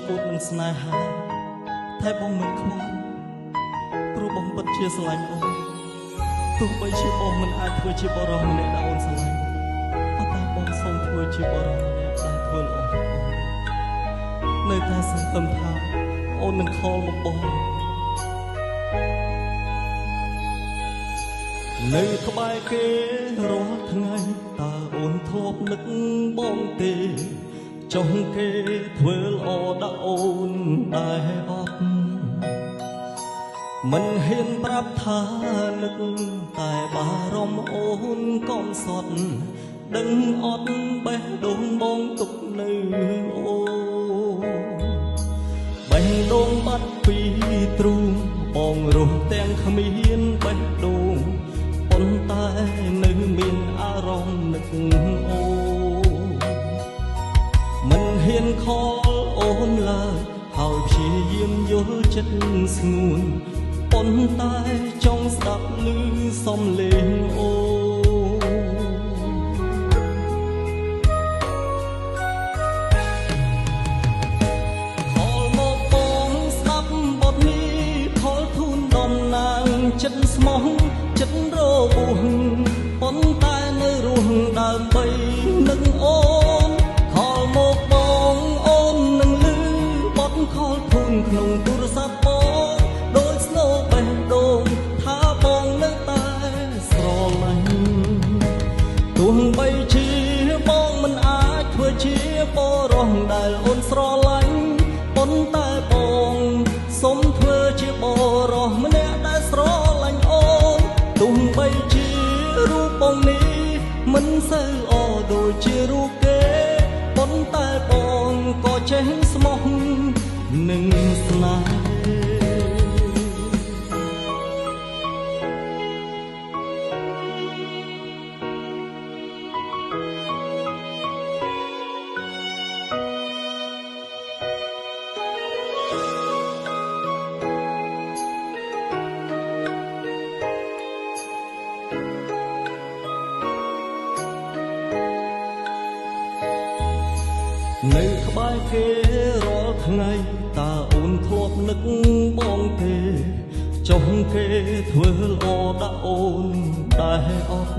ពូតនឹងស្នេហាតែបងមិនខ្វល់ព្រោះបងពិតជាស្រឡាញ់អូនទោះបីជាបងមិនអាចធ្វើជាបរិសុទ្ធម្នាក់ដែលអូនស្រឡាញ់ប៉ុន្តែបងសូមធ្វើជាបរិសុទ្ធម្នាក់ដែលធ្វើល្អអូននៅតែសង្ឃឹមថាអូននឹងខលមកបងនៅក្បែរគេរាល់ថ្ងៃតើអូនធ្លាប់នឹកបងទេចុះគេធ្វើល្អដល់អូនដែរអត់មិនហ៊ានប្រាប់ថានឹកតែបារម្ភអូនកុំសត់ដឹងអត់បេះដូងបងទុកនៅអូបេះដូងបាត់ពីទ្រូងបងរស់ទាំងគ្មានបេះដូងប៉ុន្តែនៅមានអារម្មណ៍នឹកអូមិនហ៊ានខលអូនឡើយហើយព្យាយាមយល់ចិត្តស្ងួនប៉ុន្តែចង់ស្ដាប់ឮសំឡេងអូខលមកបងស្ដាប់បទនេះខលធូនដំណាងចិត្តស្មោះចិត្តរបួសប៉ុន្តែនៅរស់ដើម្បីនឹកអូនខលមកបងអូននឹងឮបទខលធូនក្នុងទូរស័ព្ទបងដោយស្នូបេះដូងថាបងនៅតែស្រឡាញ់ទោះបីជាបងមិនអាចធ្វើជាបរិសុទ្ធដែលអូនស្រឡាញ់ប៉ុន្តែបងសូមធ្វើជាបរិសុទ្ធម្នាក់ដែលស្រឡាញ់អូនទោះបីជារូបបងនេះមិនសូវល្អដូចជារូបគេប៉ុន្តែបងក៏ចេះស្មោះនឹងស្នេហ៍នៅក្បែរគេរាល់ថ្ងៃតើអូនធ្លាប់នឹកបងទេចុះគេធ្វើល្អដាក់អូនដែរអត់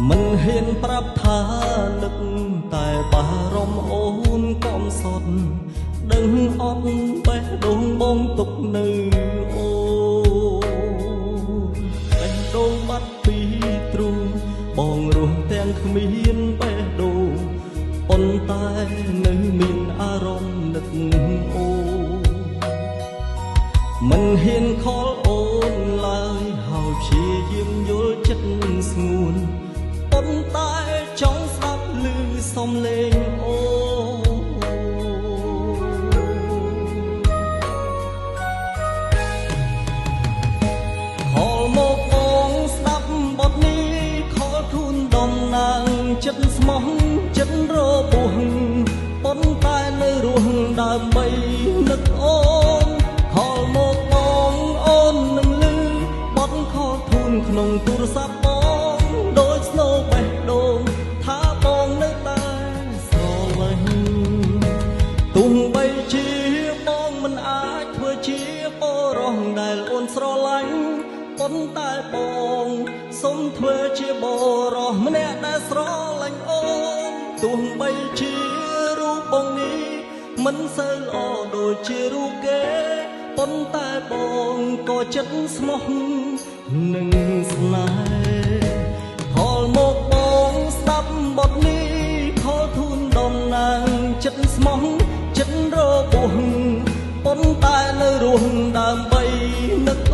មិនហ៊ានប្រាប់ថានឹកតែបារម្ភអូនកុំសត់ដឹងអត់បេះដូងបងទុកនៅអូបេះដូងបាត់ពីទ្រូងបងរស់ទាំងគ្មានបេះដូងប៉ុន្តែនៅមានអារម្មណ៍នឹកអូមិនហ៊ានខលអូនឡើយហើយព្យាយាមយល់ចិត្តស្ងួនប៉ុន្តែចង់ស្ដាប់ឮសំឡេងអូខលមកបងស្ដាប់បទនេះខលធូនដំណាងចិត្តស្មោះចិត្តរបួសប៉ុន្តែនៅរស់ដើម្បីនឹកអូនខលមកបងអូននឹងឮបទខលធូនក្នុងទូរស័ព្ទបងដោយស្នូបេះដូងថាបងនៅតែស្រឡាញ់ទោះបីជាបងមិនអាចធ្វើជាបរិសុទ្ធដែលអូនស្រឡាញ់ប៉ុន្តែបងសូមធ្វើជាបរិសុទ្ធម្នាក់ដែលស្រឡាញ់អូនទោះបីជារូបបងនេះមិនសូវល្អដូចជារូបគេប៉ុន្តែបងក៏ចិត្តស្មោះនឹងស្នេហ៍ខលមកបងស្ដាប់បទនេះខលធូនដំណាងចិត្តស្មោះចិត្តរបួសប៉ុន្តែនៅរស់ដើម្បីនឹក